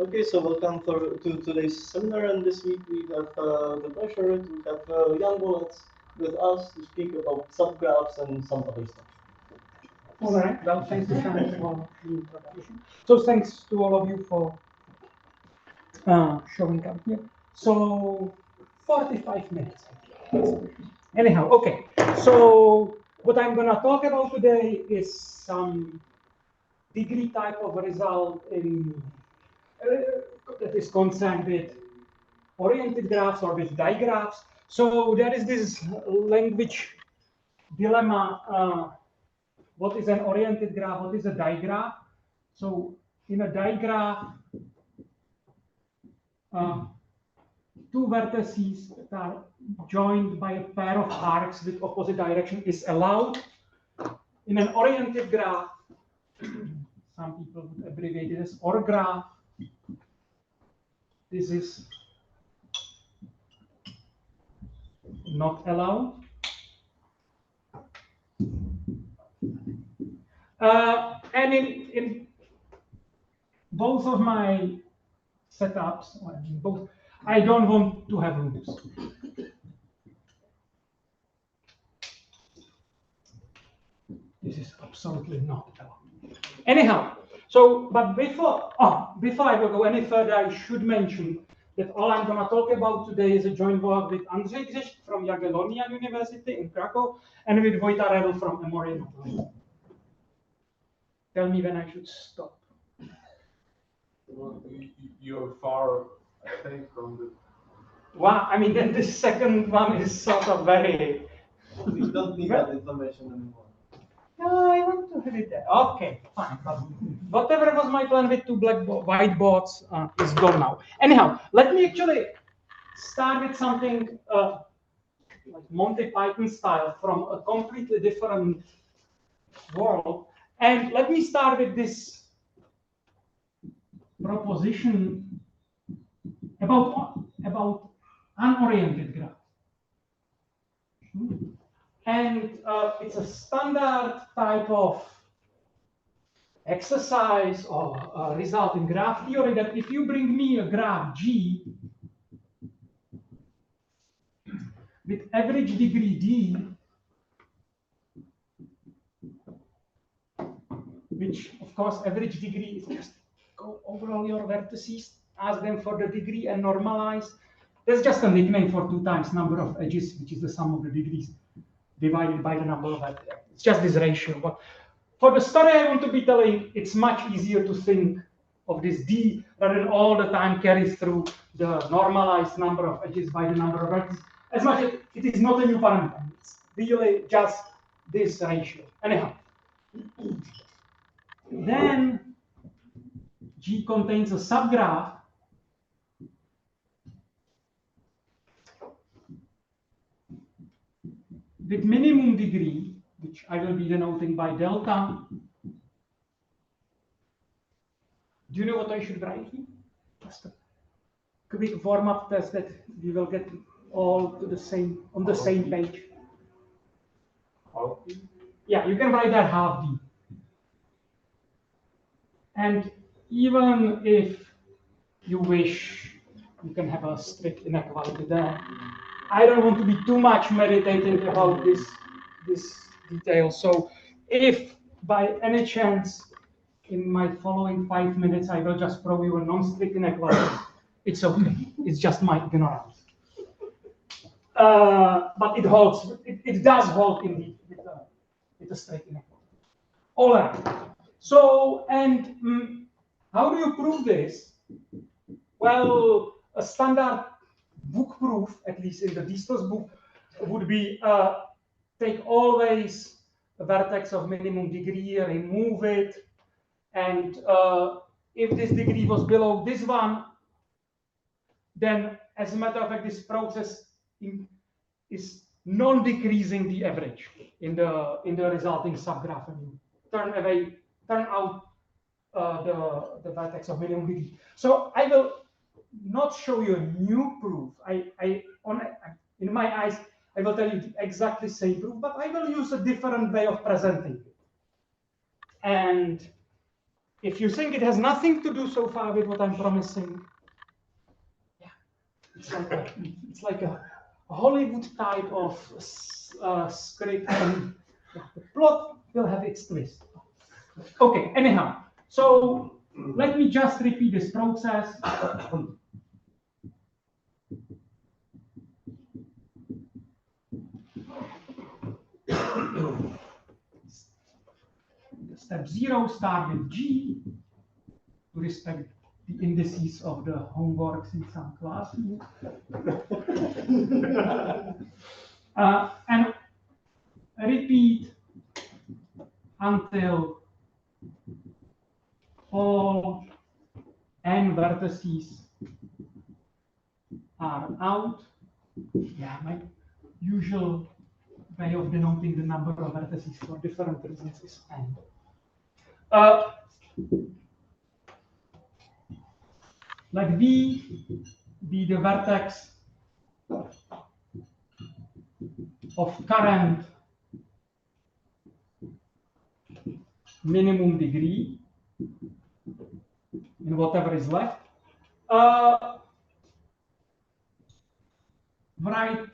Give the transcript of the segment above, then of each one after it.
Okay, so welcome to today's seminar, and this week we have the pleasure to have young bullets with us to speak about subgraphs and some other stuff. All right. Well, thanks to Sean for the introduction. So thanks to all of you for showing up here. So 45 minutes. Anyhow, okay. So what I'm going to talk about today is some degree type of result in that is concerned with oriented graphs or with digraphs. So there is this language dilemma. What is an oriented graph? What is a digraph? So in a digraph, two vertices that are joined by a pair of arcs with opposite direction is allowed. In an oriented graph, some people would abbreviate it as OR graph. This is not allowed. And in both of my setups, or in both, I don't want to have loops. This is absolutely not allowed. Anyhow, so but before I will go any further, I should mention that all I'm going to talk about today is a joint work with Andrzej Grzesik from Jagiellonian University in Krakow and with Vojta Rödl from Emory. Tell me when I should stop. Well, you're far, I think, from the. Well, I mean, then this second one is sort of very. We don't need that information anymore. No, I want to have it there. Okay, fine. But whatever was my plan with two whiteboards is gone now. Anyhow, let me actually start with something like Monty Python style from a completely different world. And let me start with this proposition about unoriented graph. And it's a standard type of exercise or result in graph theory that if you bring me a graph G with average degree D, which of course average degree is just go over all your vertices, ask them for the degree and normalize. That's just a nickname for 2 times number of edges, which is the sum of the degrees divided by the number of edges. It's just this ratio. But for the story I want to be telling, it's much easier to think of this D rather than all the time carry through the normalized number of edges by the number of vertices. As much as it is not a new parameter, it's really just this ratio. Anyhow, then G contains a subgraph with minimum degree, which I will be denoting by delta. Do you know what I should write here? Just a quick warm-up test that we will get all to the same on the same page. Half D? Yeah, you can write that half D. And even if you wish, you can have a strict inequality there. I don't want to be too much meditating about this detail. So if by any chance in my following 5 minutes I will just prove you a non-strict inequality, it's okay. It's just my ignorance. But it holds. It does hold indeed with a strict inequality. All right. So and how do you prove this? Well, a standard book proof, at least in the distance book, would be take always a vertex of minimum degree, remove it, and if this degree was below this one, then as a matter of fact, this process is non-decreasing the average in the resulting subgraph. And you turn out the vertex of minimum degree. So I will not show you a new proof. In my eyes, I will tell you the exactly same proof, but I will use a different way of presenting it. And if you think it has nothing to do so far with what I'm promising, yeah, it's like a Hollywood type of script, and the plot will have its twist. Okay, anyhow, so let me just repeat this process. Step 0, start with G to respect the indices of the homeworks in some class. And repeat until all n vertices are out. Yeah, my usual way of denoting the number of vertices for different reasons is n. Let V be the vertex of current minimum degree in whatever is left. Right.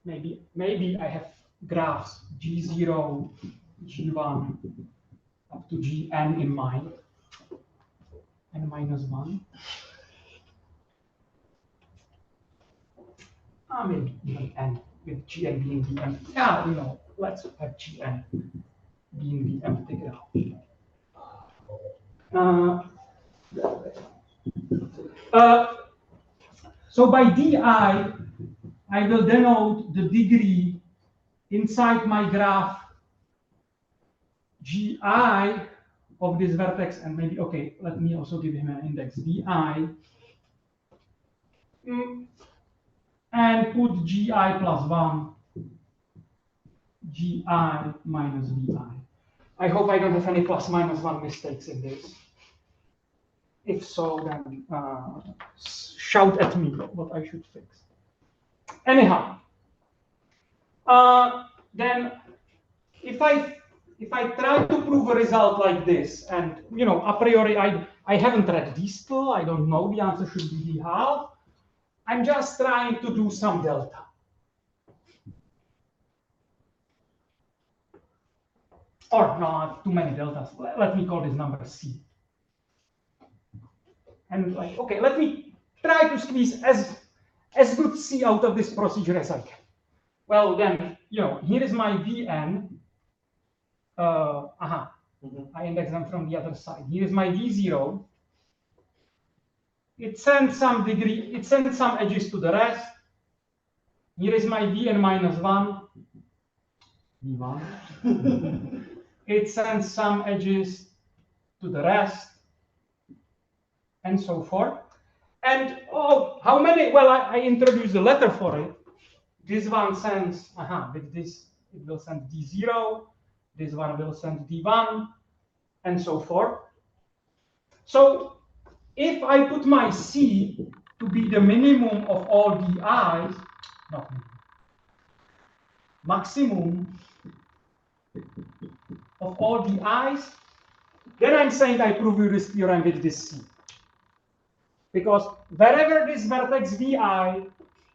Maybe I have graphs G0, G1 up to Gn in mind, n minus 1. Maybe even n with Gn being the empty. Yeah, you know, let's have Gn being the empty graph. So by di, I will denote the degree inside my graph gi of this vertex, and maybe, okay, let me also give him an index di, and put gi plus 1, gi minus vi. I hope I don't have any plus minus 1 mistakes in this. If so, then shout at me what I should fix. Anyhow, then if I try to prove a result like this, and you know, a priori I haven't read these two, I don't know, the answer should be the half. I'm just trying to do some delta. Or no, too many deltas. Let me call this number C. And like, okay, let me try to squeeze as good C out of this procedure as I can. Well, then, you know, here is my Vn. I index them from the other side. Here is my V0. It sends some degree, it sends some edges to the rest. Here is my Vn minus 1. V1. It sends some edges to the rest, and so forth. And oh, how many? Well, I introduced a letter for it. This one sends, with this, it will send D0. This one will send D1, and so forth. So if I put my C to be the minimum of all DIs, not minimum, maximum of all DIs, then I'm saying I prove this theorem with this C. Because wherever this vertex Vi,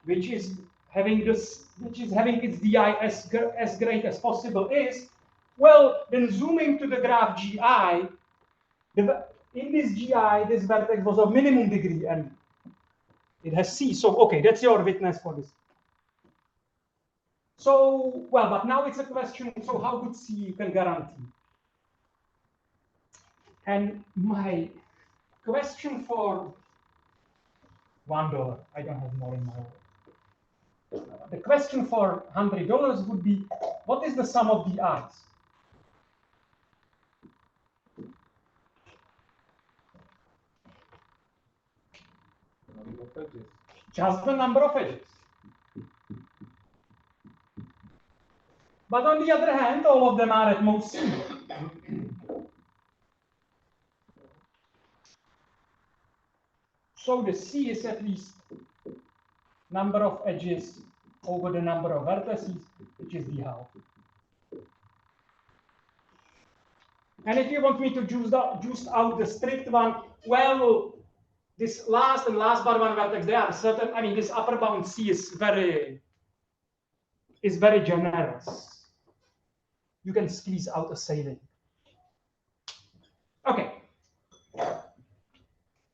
which is having its Di as great as possible is, well, then zooming to the graph Gi, in this Gi, this vertex was of minimum degree and it has C. So, okay, that's your witness for this. So, well, but now it's a question, so how good C you can guarantee? And my question for $1, I don't have more in my wallet. The question for $100 would be, what is the sum of the i's? Just the number of edges. But on the other hand, all of them are at most C. So the C is at least number of edges over the number of vertices, which is the half. And if you want me to juice out the strict one, well, this last and last bar one vertex, they are certain. I mean, this upper bound C is very generous. You can squeeze out a saving. Okay.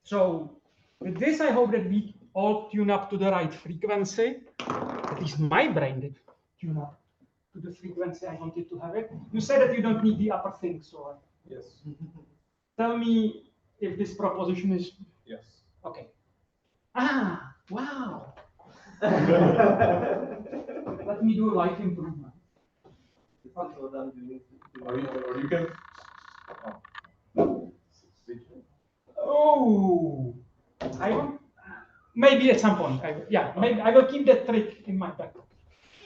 So with this, I hope that we all tune up to the right frequency. At least my brain did tune up to the frequency I wanted to have it. You said that you don't need the upper thing, so Yes. tell me if this proposition is Yes. okay. Ah, wow. Let me do a life improvement. That's what I'm doing. Or you can. Oh, I want. Maybe at some point. Maybe I will keep that trick in my back.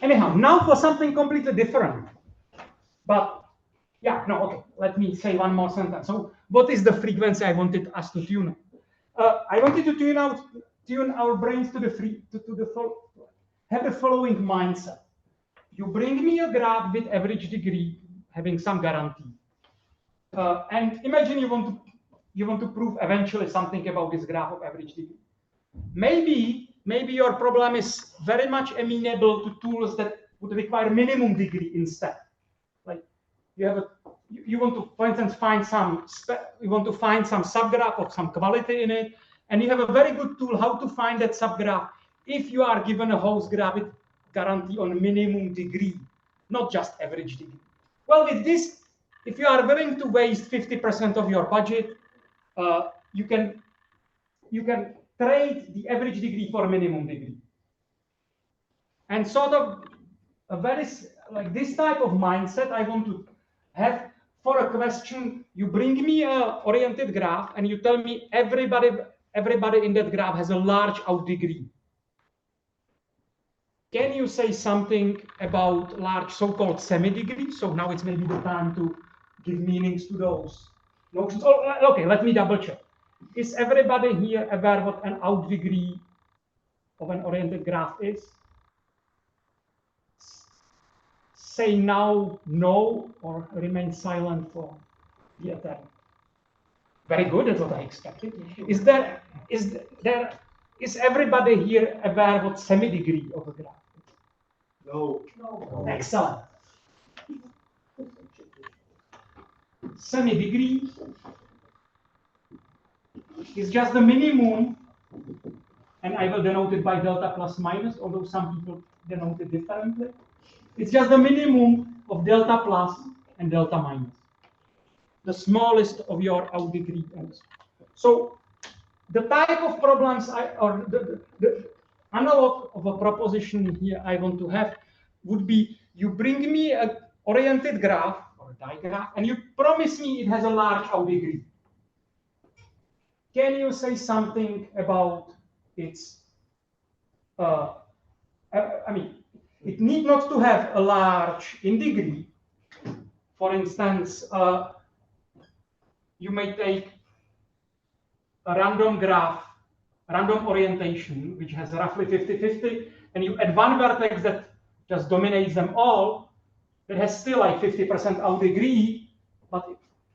Anyhow, now for something completely different. But yeah, no, okay. Let me say one more sentence. So, what is the frequency I wanted us to tune? I wanted to tune our brains to have the following mindset. You bring me a graph with average degree having some guarantee, and imagine you want to prove eventually something about this graph of average degree. Maybe your problem is very much amenable to tools that would require minimum degree instead. Like you want to, for instance, find some subgraph of some quality in it, and you have a very good tool how to find that subgraph if you are given a host graph with guarantee on minimum degree, not just average degree. Well, with this, if you are willing to waste 50% of your budget, you can trade the average degree for minimum degree. And sort of a very like this type of mindset I want to have for a question. You bring me a oriented graph and you tell me everybody in that graph has a large out degree. Can you say something about large so-called semi-degree? So now it's maybe the time to give meanings to those notions. Oh, okay, let me double check. Is everybody here aware what an out degree of an oriented graph is? Say now no, or remain silent for the eternity. Very good, that's what I expected. Is everybody here aware what semi-degree of a graph is? No. Excellent. Semi-degree is just the minimum, and I will denote it by delta plus minus, although some people denote it differently. It's just the minimum of delta plus and delta minus, the smallest of your out degree. So the type of problems or the analog of a proposition here I want to have would be you bring me an oriented graph or a digraph and you promise me it has a large out degree. Can you say something about its I mean, it need not to have a large in degree. For instance, you may take a random graph, random orientation, which has roughly 50-50, and you add one vertex that just dominates them all, that has still like 50% out degree, but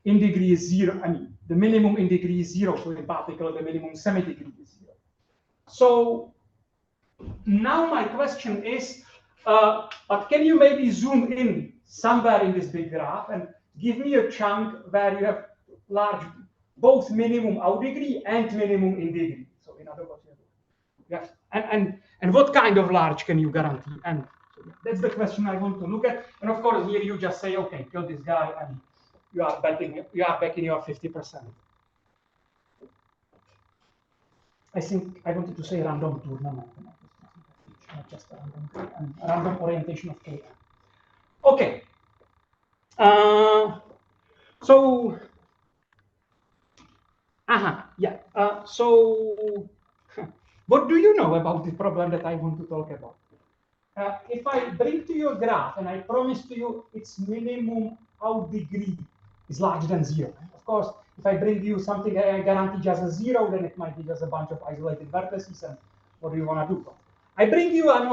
in degree is 0. I mean, the minimum in degree is 0, so in particular, the minimum semi-degree is 0. So now my question is, but can you maybe zoom in somewhere in this big graph and give me a chunk where you have large, both minimum out degree and minimum in degree? So in other words, yes, and what kind of large can you guarantee? And so that's the question I want to look at. And of course, here you just say, okay, kill this guy, and you are back in your 50%. I think I wanted to say random tournament. Not just a random orientation of K. Okay. So, so, what do you know about the problem that I want to talk about? If I bring to you a graph and I promise to you its minimum out degree is larger than 0. Of course, if I bring you something I guarantee just a 0, then it might be just a bunch of isolated vertices. And what do you want to do? I bring you an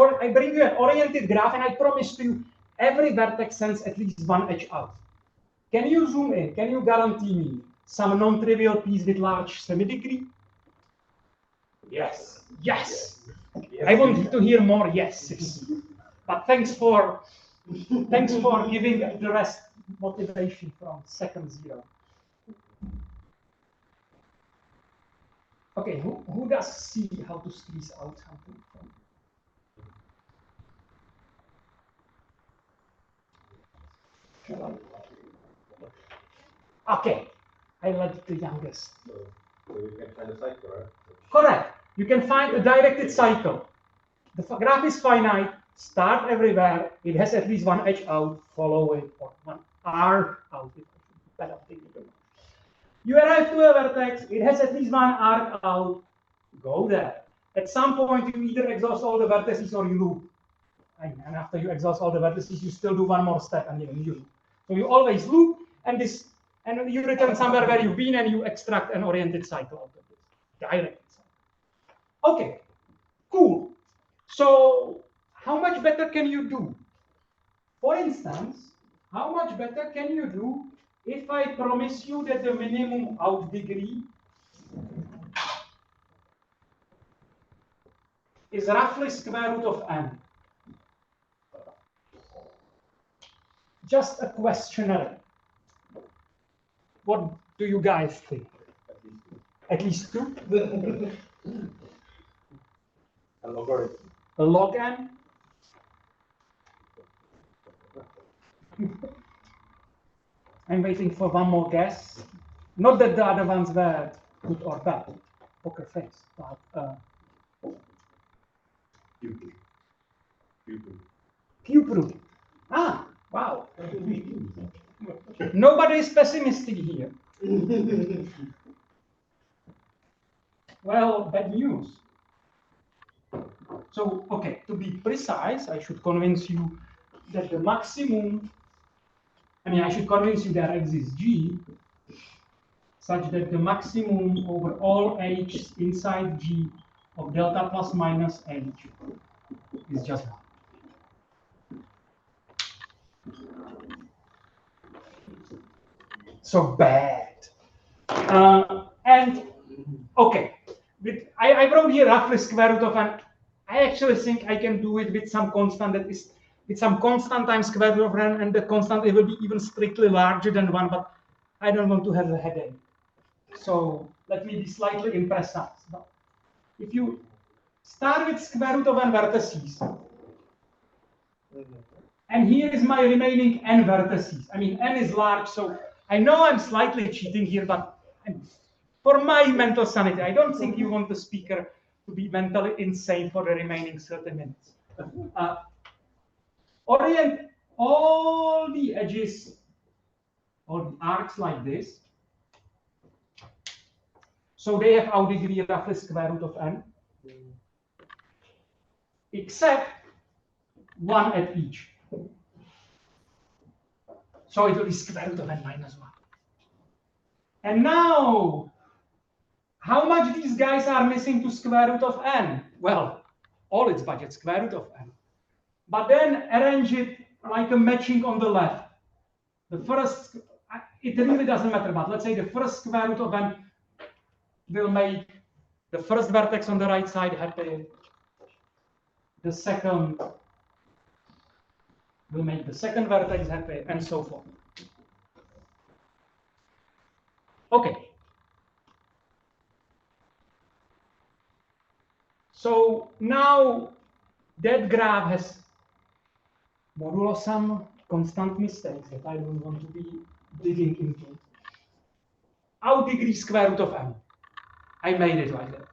oriented graph and I promise to you every vertex sends at least one edge out. Can you zoom in? Can you guarantee me some non-trivial piece with large semidegree? Yes. Yes. I want to hear more yeses. But thanks for giving the rest motivation from second zero. Okay, who does see how to squeeze out something from? Okay, I let the youngest. So you can find a cycle, right? Correct. You can find a directed cycle. The graph is finite, start everywhere. It has at least one edge out, follow it, or one arc out. You arrive to a vertex, it has at least one arc out, go there. At some point, you either exhaust all the vertices or you loop. And after you exhaust all the vertices, you still do one more step and then you loop. So you always loop, and you return somewhere where you've been, and you extract an oriented cycle out of this, directed cycle. Okay, cool. So how much better can you do? For instance, how much better can you do if I promise you that the minimum outdegree is roughly square root of n? Just a questionnaire. What do you guys think? At least two? A logarithm. A log n? I'm waiting for one more guess. Not that the other ones were good or bad, poker face, but cube root. Ah, wow. Nobody is pessimistic here. Well, bad news. So, okay, to be precise, I should convince you that the maximum, I should convince you there exists G, such that the maximum over all h inside G of delta plus minus h is just 1. So bad. And okay, I wrote here roughly square root of n. I actually think I can do it with some constant that is with some constant times square root of n, and the constant it will be even strictly larger than 1, but I don't want to have a headache. So let me be slightly imprecise. But if you start with square root of n vertices, and here is my remaining n vertices. I mean, n is large, so I know I'm slightly cheating here, but for my mental sanity, I don't think you want the speaker to be mentally insane for the remaining 30 minutes. Orient all the edges or the arcs like this. So they have outdegree roughly square root of n, except 1 at each. So it will be square root of n minus 1. And now, how much these guys are missing to square root of n? Well, all its budget, square root of n. But then arrange it like a matching on the left. The first, it really doesn't matter, but let's say the first square root of n will make the first vertex on the right side happy. The second will make the second vertex happy, and so forth. Okay. So now that graph has modulo some constant mistakes that I don't want to be digging into. Outdegree square root of n. I made it like that.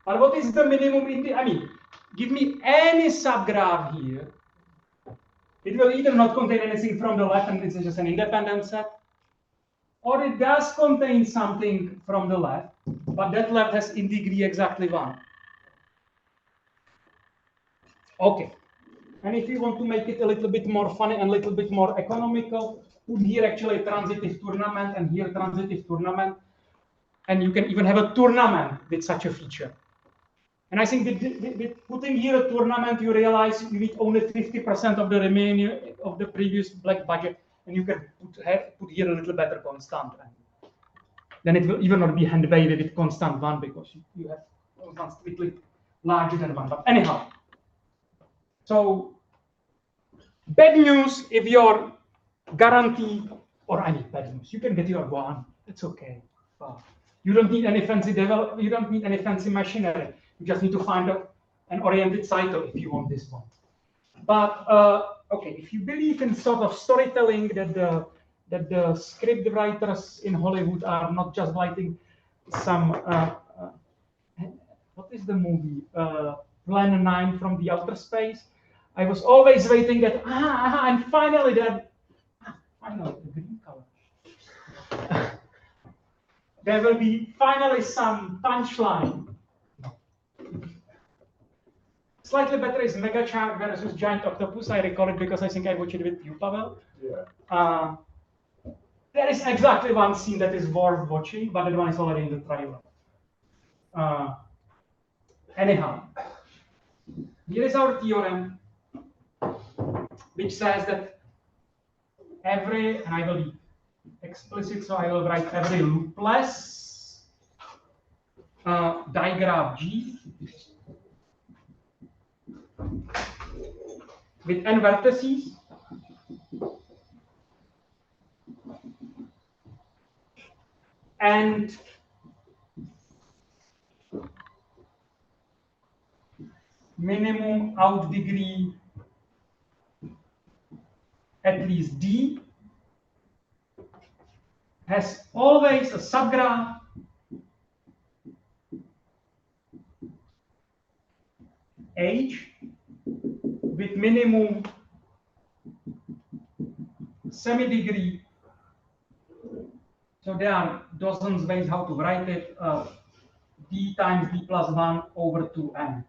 But what is the minimum in the, give me any subgraph here. It will either not contain anything from the left and it's just an independent set, or it does contain something from the left, but that left has in degree exactly 1. Okay. And if you want to make it a little bit more funny and a little bit more economical, put here actually a transitive tournament and here transitive tournament. And you can even have a tournament with such a feature. And I think with putting here a tournament, you realize you need only 50% of the remaining of the previous black budget. and you can put here a little better constant. Then it will even not be hand wavy with constant 1 because you have constants strictly larger than 1. But anyhow, so bad news if your guarantee, or I mean bad news, you can get your 1. It's okay. You don't need any fancy you don't need any fancy machinery. You just need to find an oriented cycle if you want this one. But okay, if you believe in sort of storytelling that the script writers in Hollywood are not just writing some what is the movie Plan 9 from the outer space. I was always waiting that and finally there, finally the green color. There will be finally some punchline. Slightly better is Mega Shark versus Giant Octopus. I recall it because I think I watched it with you, Pavel. Yeah. There is exactly one scene that is worth watching, but that one is already in the trailer. Anyhow, here is our theorem, which says that every, and I will be explicit, so I will write every loopless digraph G with n vertices and minimum outdegree at least D has always a subgraph H with minimum semidegree. So there are dozens ways how to write it. D times D plus 1 over 2n.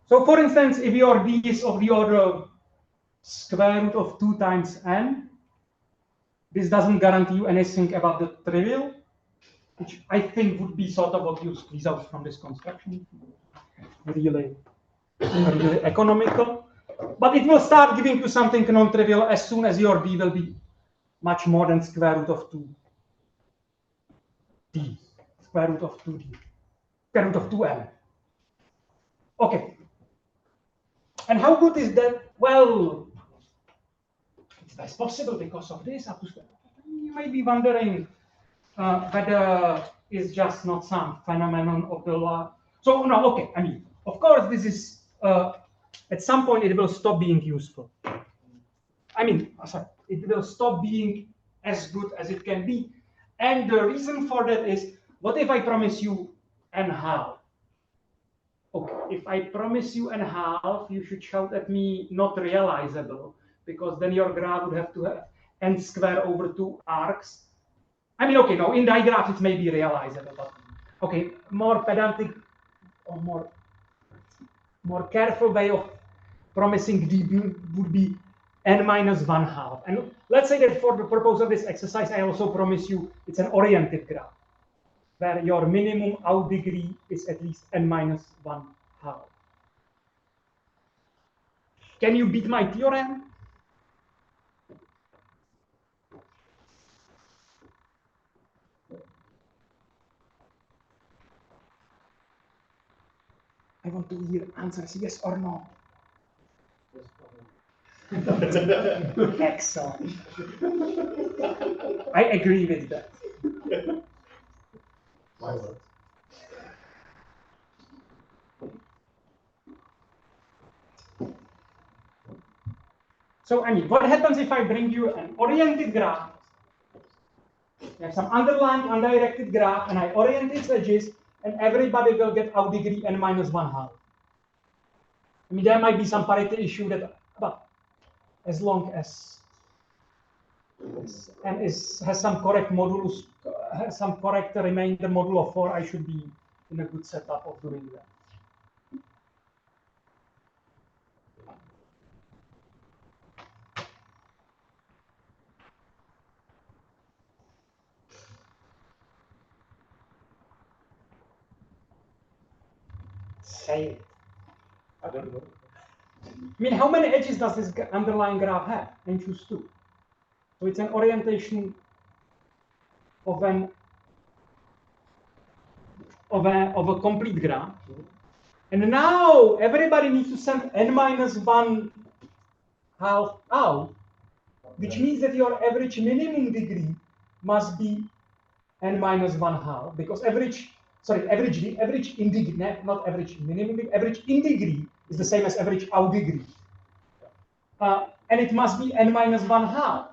So for instance, if your D is of the order square root of 2 times n, this doesn't guarantee you anything about the trivial, which I think would be sort of what you squeeze out from this construction. Really economical. But it will start giving you something non-trivial as soon as your D will be much more than square root of 2D. Square root of 2D. Square root of 2n. Okay. And how good is that? Well, it's possible because of this. You may be wondering whether it's just not some phenomenon of the law. So no, okay. I mean, of course, this is at some point it will stop being useful. I mean, sorry, it will stop being as good as it can be. And the reason for that is, what if I promise you n half? Okay, if I promise you n half, you should shout at me not realizable, because then your graph would have to have n square over 2 arcs. I mean, okay, no, in digraphs it may be realizable, but okay, more pedantic or more careful way of promising D would be n minus 1 half. And let's say that for the purpose of this exercise, I also promise you it's an oriented graph, where your minimum out degree is at least n minus 1 half. Can you beat my theorem? I want to hear answers yes or no. Excellent. I agree with that. My word. So, I mean, what happens if I bring you an oriented graph? You have some underlined, undirected graph, and I orient its edges, and everybody will get out degree n minus 1 half. I mean, there might be some parity issue that, but as long as n has some correct modulus, has some correct remainder modulo 4, I should be in a good setup of doing that. Say it. I don't know. I mean, how many edges does this underlying graph have? And choose 2. So it's an orientation of a complete graph. And now everybody needs to send n-1 half out, which means that your average minimum degree must be n-1 half, because average in degree, not average minimum degree, average in degree is the same as average out degree. And it must be n-1 half.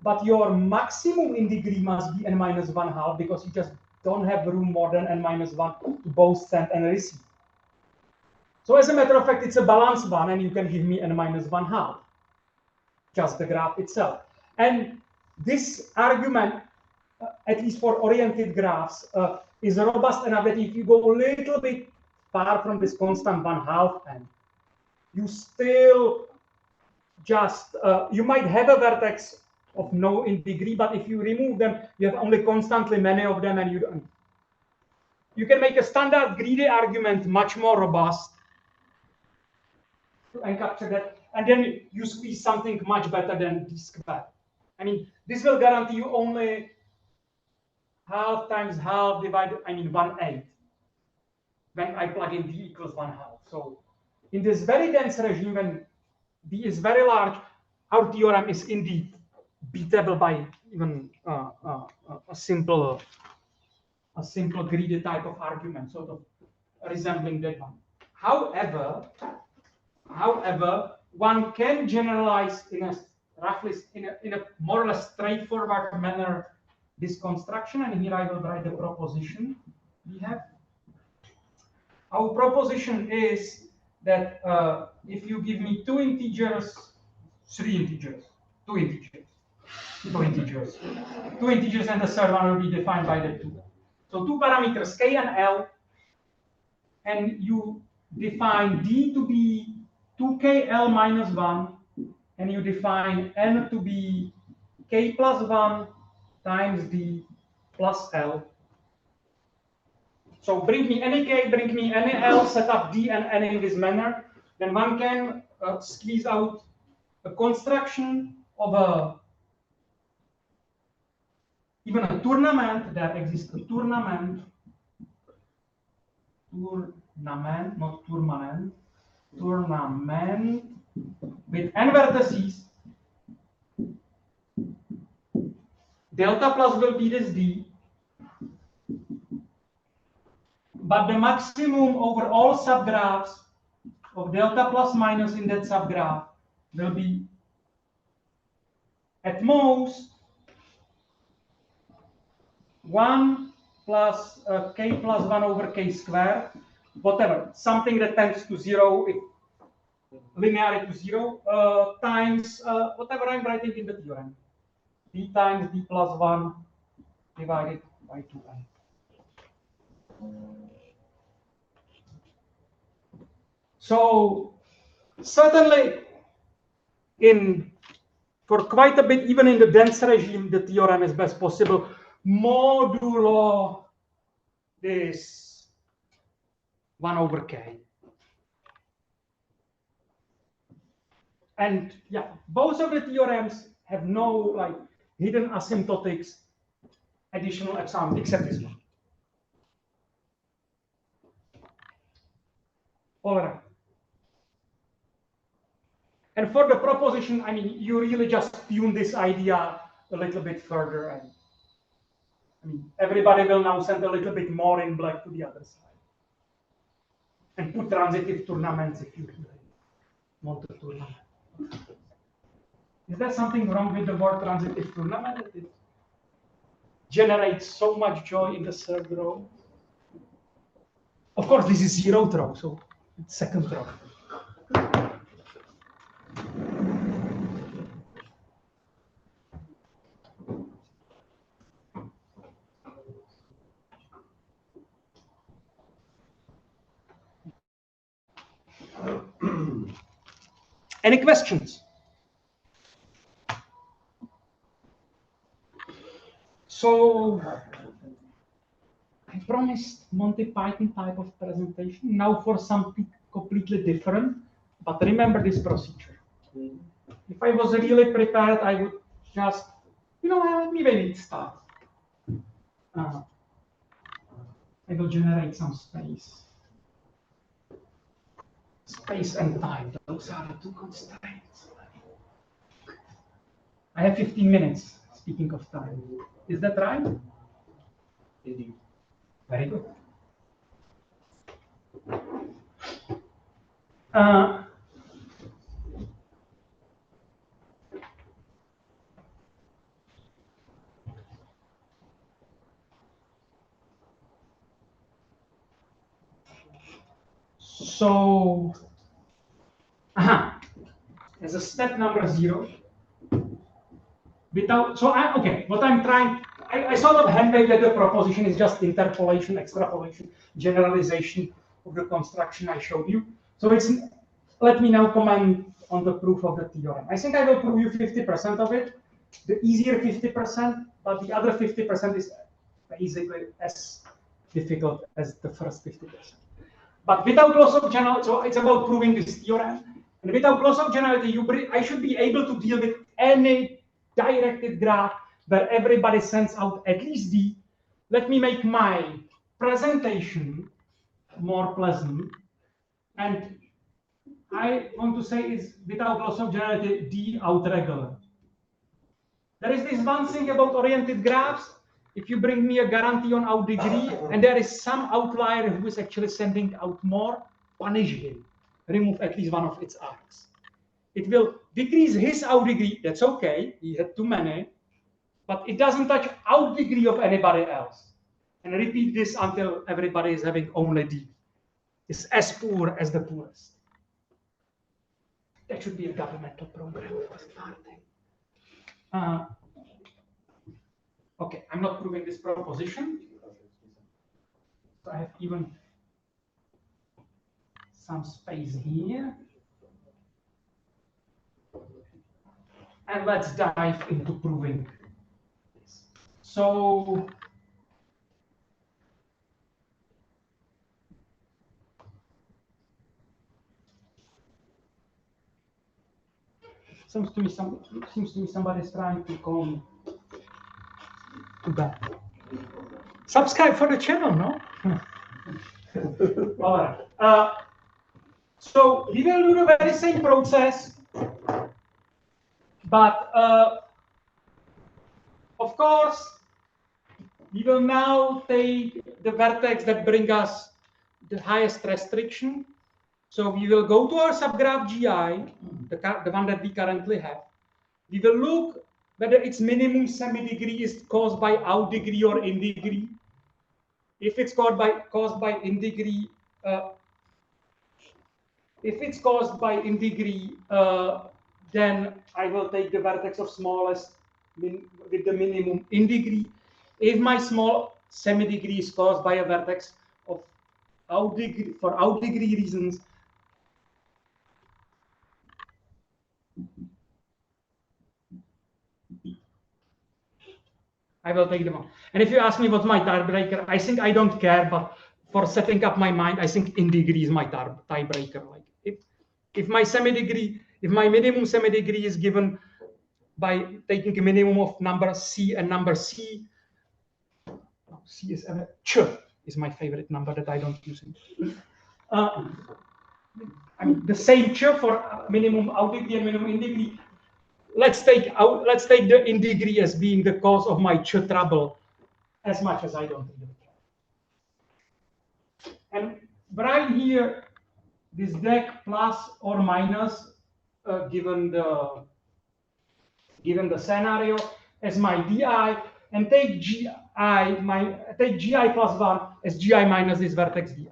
But your maximum in degree must be n-1 half, because you just don't have room more than n-1 to both send and receive. So as a matter of fact, it's a balanced one, and you can give me n-1 half, just the graph itself. And this argument, at least for oriented graphs, is robust enough that if you go a little bit far from this constant 1/2 n, you still just, you might have a vertex of no in degree, but if you remove them, you have only constantly many of them, and you can make a standard greedy argument much more robust to encapture that, and then you squeeze something much better than d squared. I mean, this will guarantee you only half times half divided, 1/8, when I plug in d equals 1/2. So in this very dense regime, when d is very large, our theorem is indeed beatable by even a simple greedy type of argument, sort of resembling that one. However, one can generalize in a more or less straightforward manner this construction, and here I will write the proposition we have. Our proposition is that if you give me two integers, and the third one will be defined by the 2. So 2 parameters k and l, and you define d to be 2kl minus 1, and you define n to be k plus 1 times d plus l. So bring me any k, bring me any l, set up d and n in this manner, then one can squeeze out a construction of even a tournament. There exists a tournament, not tournament, with n vertices. Delta plus will be this d, but the maximum over all subgraphs of delta plus minus in that subgraph will be at most 1 plus k plus 1 over k squared, whatever, something that tends to 0, if linearly to 0, times whatever I'm writing in the theorem, d times d plus 1 divided by 2n. So certainly for quite a bit, even in the dense regime, the theorem is best possible modulo this 1 over k. And yeah, both of the theorems have no hidden asymptotics, additional epsilon, except this one. All right. And for the proposition, you really just tune this idea a little bit further, and everybody will now send a little bit more in black to the other side, and put transitive tournaments if you really want a tournament. Is there something wrong with the word transitive tournament? It generates so much joy in the third row. Of course, this is 0th row, so it's second row. Any questions? So I promised Monty Python type of presentation. Now for some completely different. But remember this procedure. If I was really prepared, I would just, maybe it starts. I will generate some space. Space and time, those are the two constraints. I have 15 minutes, speaking of time. Is that right? Indeed. Very good. So, as a step number 0, what I'm trying, I sort of hand-waved that the proposition is just interpolation, extrapolation, generalization of the construction I showed you. So let me now comment on the proof of the theorem. I think I will prove you 50% of it, the easier 50%, but the other 50% is basically as difficult as the first 50%. But without loss of generality, so it's about proving this theorem. And without loss of generality, I should be able to deal with any directed graph where everybody sends out at least D. Let me make my presentation more pleasant. And I want to say is without loss of generality, D out regular. There is this one thing about oriented graphs. If you bring me a guarantee on outdegree, and there is some outlier who is actually sending out more, punish him. Remove at least one of its arcs. It will decrease his outdegree. That's okay. He had too many. But it doesn't touch outdegree of anybody else. And repeat this until everybody is having only D. It's as poor as the poorest. That should be a governmental program for starting. Okay, I'm not proving this proposition. So I have even some space here. And let's dive into proving this. So seems to me somebody is trying to call me to bed. Subscribe for the channel, no? All right. So we will do the very same process, but of course, we will now take the vertex that bring us the highest restriction. So we will go to our subgraph GI, the one that we currently have. We will look whether its minimum semidegree is caused by outdegree or indegree. If it's caused by indegree, then I will take the vertex of smallest with the minimum indegree. If my small semidegree is caused by a vertex of outdegree for outdegree reasons, I will take them on. And if you ask me what's my tiebreaker, I think I don't care, but for setting up my mind, I think indegree is my tiebreaker. Like if my minimum semidegree is given by taking a minimum of number C and number C. C is ch is my favorite number that I don't use. I mean the same ch for minimum outdegree and minimum indegree. Let's take the indegree as being the cause of my ch trouble, as much as I don't really care. And right here, this deck plus or minus, given the scenario, as my di, and take gi plus 1 as gi minus this vertex di.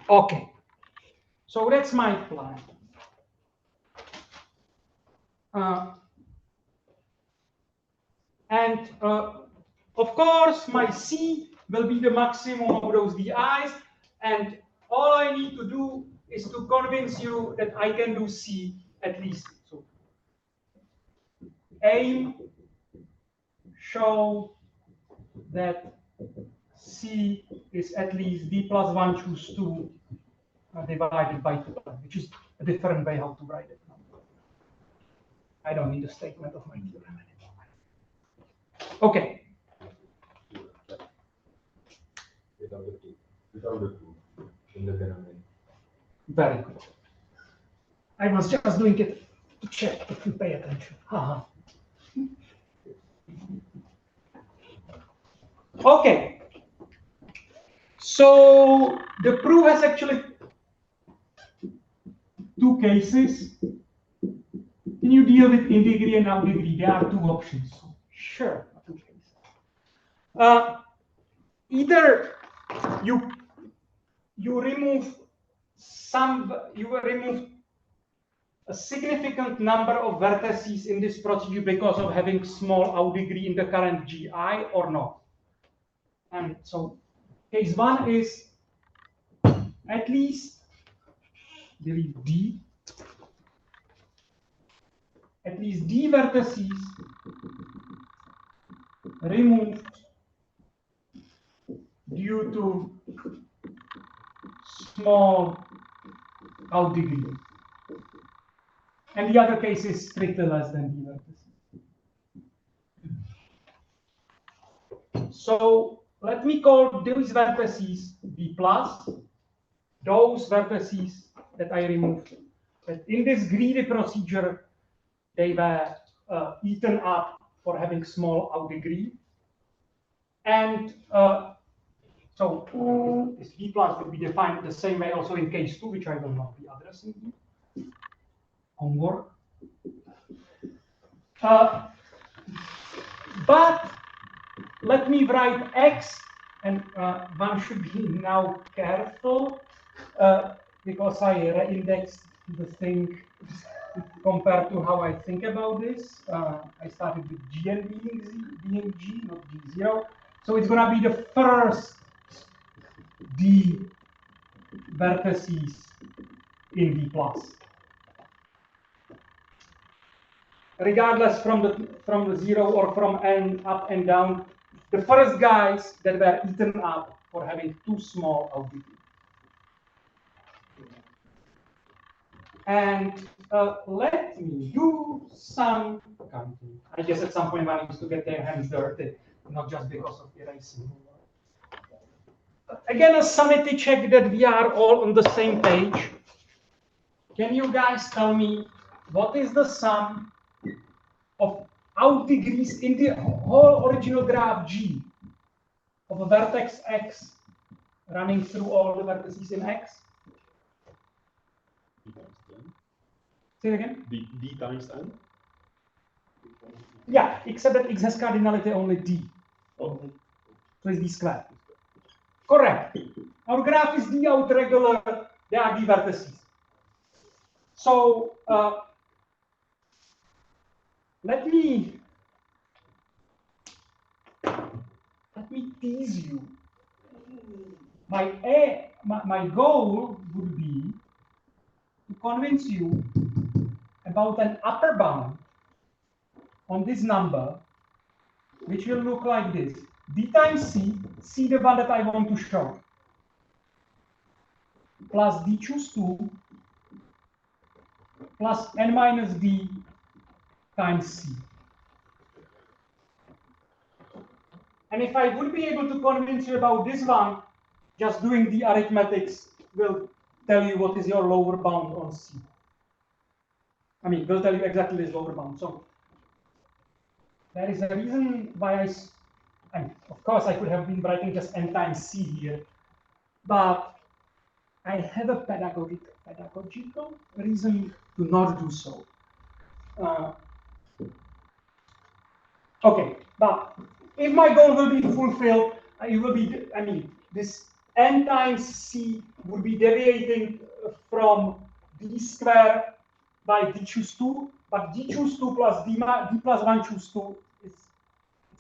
Okay, so that's my plan. Of course, my C will be the maximum of those di's, and all I need to do is to convince you that I can do C at least. So aim, show that C is at least D plus 1 choose 2 divided by 2, which is a different way how to write it. I don't need a statement of my theorem anymore. Okay. Without the two. Without the two in the denominator. Very good. I was just doing it to check if you pay attention. Haha. Okay. So the proof has actually two cases. Can you deal with in-degree and out-degree? There are two options. Sure, two cases. Either you remove a significant number of vertices in this procedure because of having small out-degree in the current GI or not. And so case one is at least delete D. At least D vertices removed due to small out-degree. And the other case is strictly less than D vertices. So let me call these vertices D plus, those vertices that I removed. But in this greedy procedure, they were eaten up for having small out-degree. And so this D plus will be defined the same way also in case 2, which I will not be addressing. Homework. But let me write X, and one should be now careful because I re-indexed the thing compared to how I think about this. I started with G and being G, not G0. So it's going to be the first D vertices in D plus. Regardless from the 0 or from n up and down, the first guys that were eaten up for having too small out-degree. And let me do some counting. I guess at some point one needs to get their hands dirty, not just because of erasing. Again, a sanity check that we are all on the same page. Can you guys tell me what is the sum of out-degrees in the whole original graph G of a vertex X running through all the vertices in X? Say it again? D times n? Yeah, except that X has cardinality only D. Oh. So it's D squared. Correct. Our graph is D out regular, there are D vertices. So let me tease you. My goal would be to convince you about an upper bound on this number, which will look like this. D times C the one that I want to show, plus D choose 2, plus n minus D times C. And if I would be able to convince you about this one, just doing the arithmetics will tell you what is your lower bound on C. I mean, will tell you exactly this lower bound. So there is a reason why of course, I could have been writing just n times C here, but I have a pedagogical reason to not do so. Okay, but if my goal will be fulfilled, it will be, I mean, this n times C would be deviating from D square by D choose 2, but D choose 2 plus D plus 1 choose 2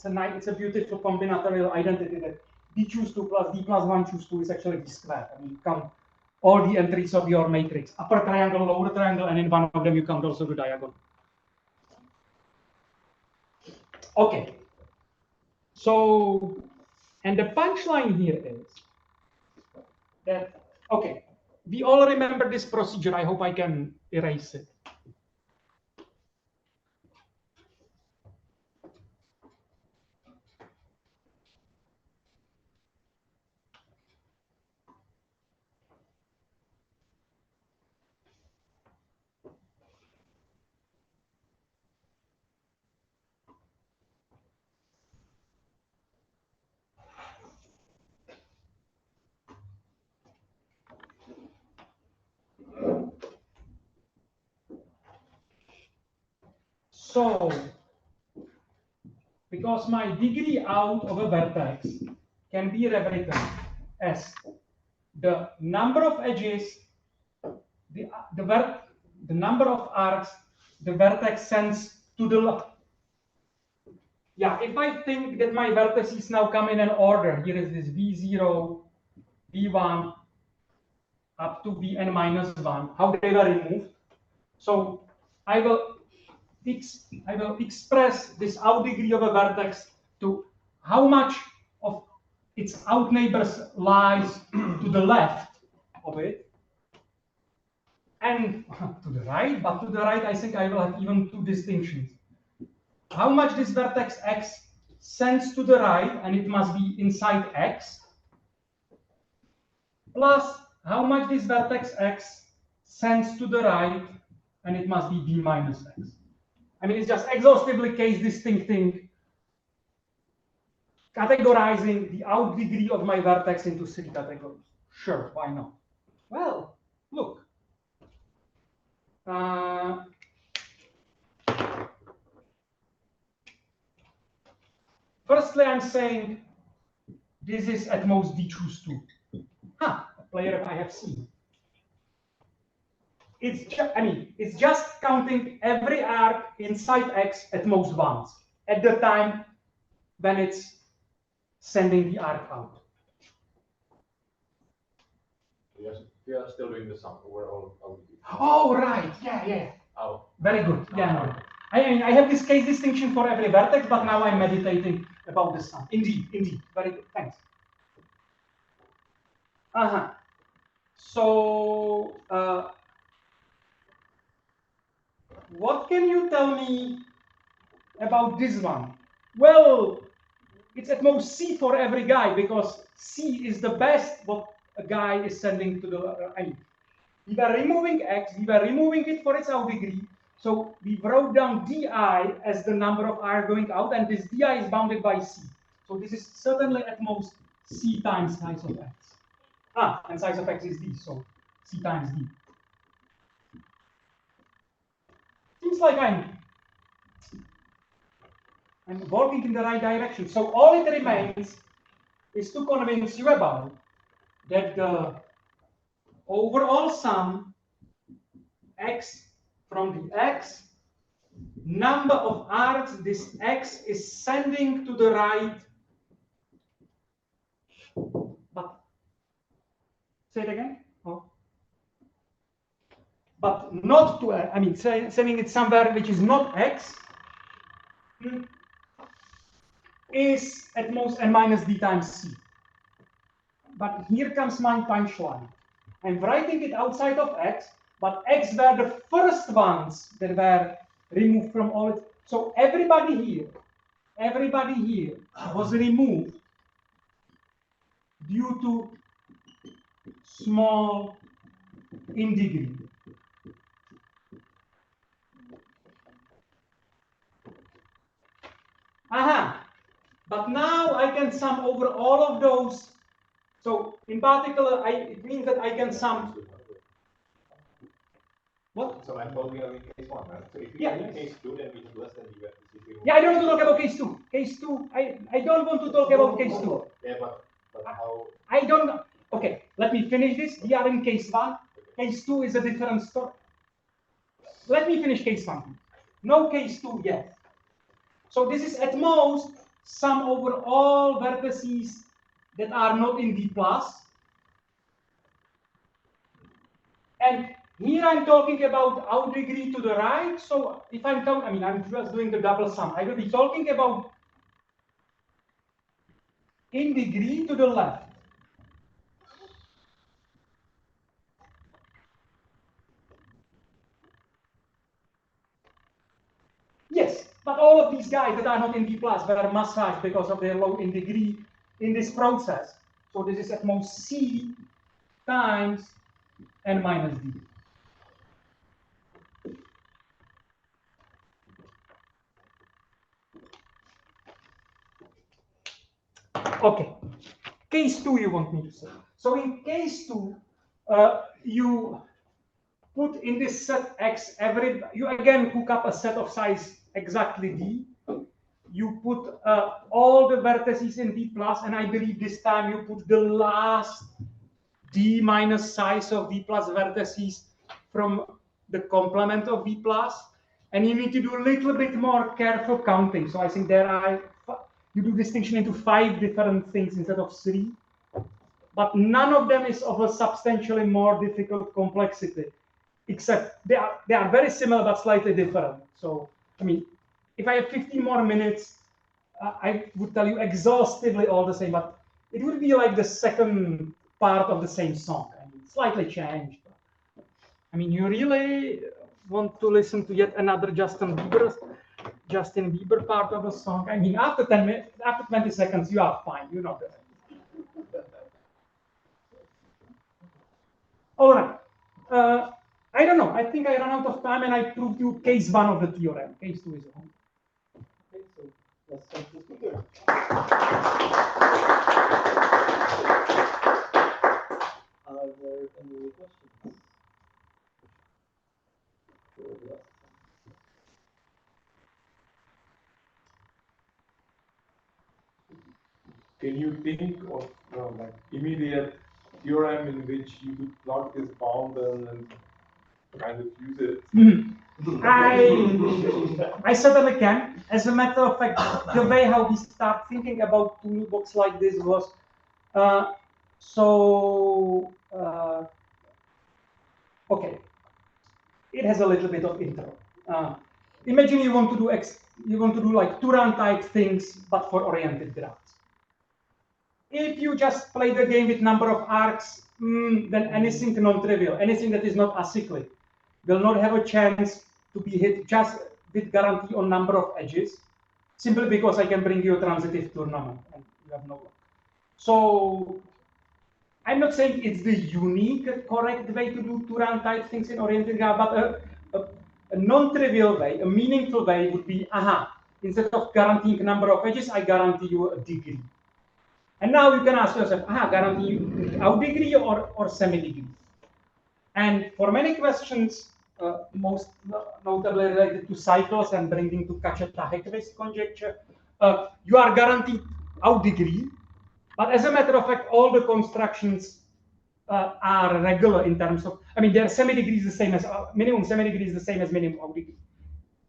it's a beautiful combinatorial identity that D choose 2 plus D plus 1 choose 2 is actually D squared. I mean, you count all the entries of your matrix, upper triangle, lower triangle, and in one of them you count also the diagonal. Okay. So And the punchline here is that, okay, we all remember this procedure. I hope I can erase it. So, because my degree out of a vertex can be rewritten as the number of edges, the number of arcs the vertex sends to the left. Yeah, if I think that my vertices now come in an order, here is this V0, V1, up to Vn minus 1, how they were removed. So I will express this out degree of a vertex to how much of its out neighbors lies to the left of it, and to the right, but to the right I think I will have even two distinctions. How much this vertex x sends to the right, and it must be inside x, plus how much this vertex x sends to the right, and it must be b minus x. I mean, it's just exhaustively case distincting, categorizing the out degree of my vertex into 3 categories. Sure, why not? Well, look. Firstly, I'm saying this is at most d choose 2. A player I have seen. It's just counting every arc inside X at most once, at the time when it's sending the arc out. Yes, we are still doing the sum overall. Oh, right. Yeah. Oh. Very good. Yeah, no. I have this case distinction for every vertex, but now I'm meditating about the sum. Indeed. Very good. Thanks. So, what can you tell me about this one? Well, it's at most C for every guy, because C is the best what a guy is sending to the. We were removing X, we were removing it for its out degree. So we wrote down di as the number of R going out, and this di is bounded by C. So this is certainly at most C times size of X. And size of X is D, so C times D. Seems like I'm walking in the right direction. So all it remains is to convince you about that the overall sum X from the X number of arcs this X is sending to the right. But say it again. But not to, sending it somewhere which is not X is at most n minus d times C. But here comes my punchline. I'm writing it outside of X, but X were the first ones that were removed from all it. So everybody here was removed due to small in degree. But now I can sum over all of those. So in particular, it means that I can sum. What? So I'm talking about case 1, right? So if you have case 2, then it's less than the Yeah, I don't want to talk about case 2. Case 2, I don't want to talk about case 2. Yeah, but how? I don't know. Okay, let me finish this. We are in case 1. Case 2 is a different story. Let me finish case 1. No case 2 yet. So this is at most sum over all vertices that are not in D plus. And here I'm talking about out degree to the right. So if I'm talking, I'm just doing the double sum. I will be talking about in degree to the left. Yes, but all of these guys that are not in D plus were massaged because of their low in degree in this process. So this is at most C times n minus D. Okay, case 2 you want me to say. So in case 2, you put in this set X you again hook up a set of size exactly D. You put all the vertices in D plus, and I believe this time you put the last D minus size of D plus vertices from the complement of D plus, and you need to do a little bit more careful counting. So I think you do distinction into 5 different things instead of 3, but none of them is of a substantially more difficult complexity, except they are very similar but slightly different. So I mean, if I have 15 more minutes, I would tell you exhaustively all the same, but it would be like the second part of the same song. I mean, slightly changed. I mean, you really want to listen to yet another Justin Bieber part of a song? I mean, after 10 minutes, after 20 seconds, you are fine. You know that. All right. I don't know. I think I ran out of time, and I proved you case 1 of the theorem. Case 2 is on. Okay, so let's start the speaker. Are there any questions? Can you think of like immediate theorem in which you could plug this bound and kind of use it? I certainly can. As a matter of fact, the way how we start thinking about toolbox like this was okay. It has a little bit of intro. Imagine you want to do like Turan type things, but for oriented graphs. If you just play the game with number of arcs, then anything non-trivial, anything that is not acyclic, will not have a chance to be hit just with guarantee on number of edges, simply because I can bring you a transitive tournament and you have no luck. So I'm not saying it's the unique correct way to do Turan type things in oriented graph, but a non-trivial way, a meaningful way would be, instead of guaranteeing number of edges, I guarantee you a degree. And now you can ask yourself, guarantee you outdegree or semi-degree? And for many questions, most notably related to cycles and bringing to Kachet-Tahekvist conjecture, you are guaranteed outdegree. But as a matter of fact, all the constructions are regular in terms of, I mean, their semi-degree is the same as minimum semi-degree is the same as minimum outdegree.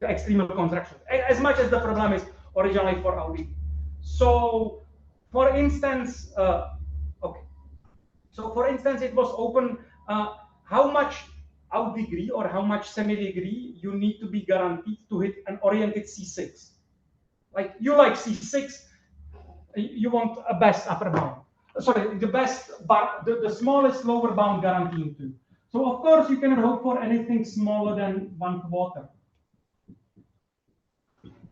The extremal constructions, as much as the problem is originally for outdegree. So, for instance, So, for instance, it was open how much outdegree or how much semi-degree you need to be guaranteed to hit an oriented C6. Like you like C6, you want a best upper bound. Sorry, the best, but the smallest lower bound guaranteeing 2. So of course you cannot hope for anything smaller than 1/4,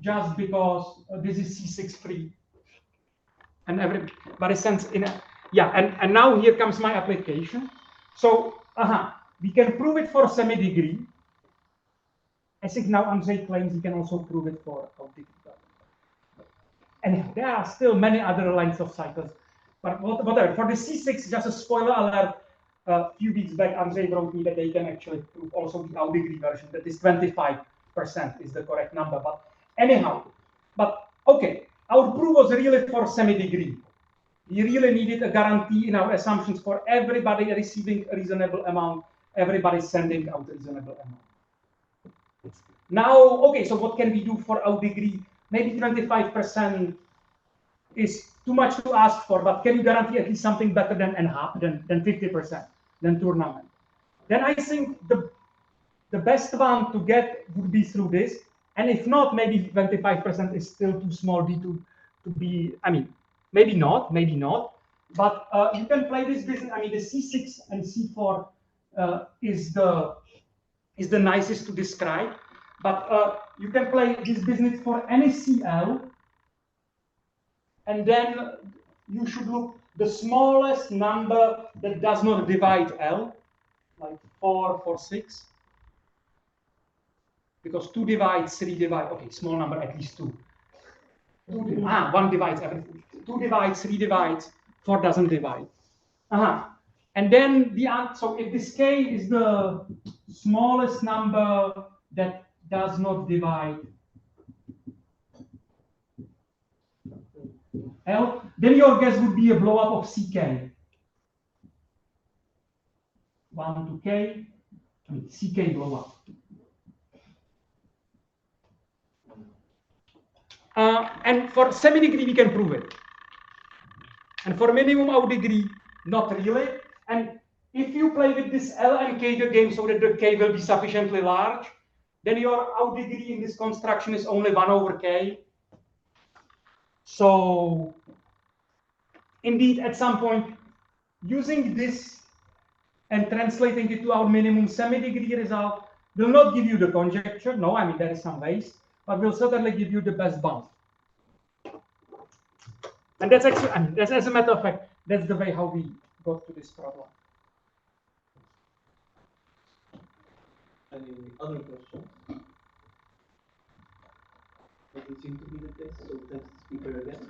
just because this is C6 free, and everybody sends in. And now here comes my application. So we can prove it for semi-degree. I think now Andrzej claims he can also prove it for outdegree. Anyhow, there are still many other lines of cycles. But whatever, for the C6, just a spoiler alert, a few weeks back, Andrzej wrote me that they can actually prove also the outdegree version, that this 25% is the correct number. But anyhow, okay, our proof was really for semi-degree. We really needed a guarantee in our assumptions for everybody receiving a reasonable amount, everybody sending out a reasonable amount. Now, okay, so what can we do for outdegree? Maybe 25% is too much to ask for, but can you guarantee at least something better than 50%, than tournament? Then I think the best one to get would be through this. And if not, maybe 25% is still too small to be, I mean, maybe not, but you can play this business. I mean, the C6 and C4 is the nicest to describe, but you can play this business for any CL, and then you should look the smallest number that does not divide L, like 4 for 6, because 2 divides, 3 divides, okay, small number at least 2. 1 divides everything. 2 divides, 3 divides, 4 doesn't divide. And then so if this K is the smallest number that does not divide L, then your guess would be a blow up of CK. 1 to K, I mean CK blow up. And for semi-degree, we can prove it. And for minimum out degree, not really. And if you play with this L and K the game so that the K will be sufficiently large, then your out degree in this construction is only 1 over K. So indeed, at some point, using this and translating it to our minimum semi-degree result will not give you the conjecture. No, I mean, there is some ways, but will certainly give you the best bound. And that's actually, I mean, that's, as a matter of fact, that's the way how we got to this problem. Any other questions? Doesn't seem to be the case, so thanks to the speaker again.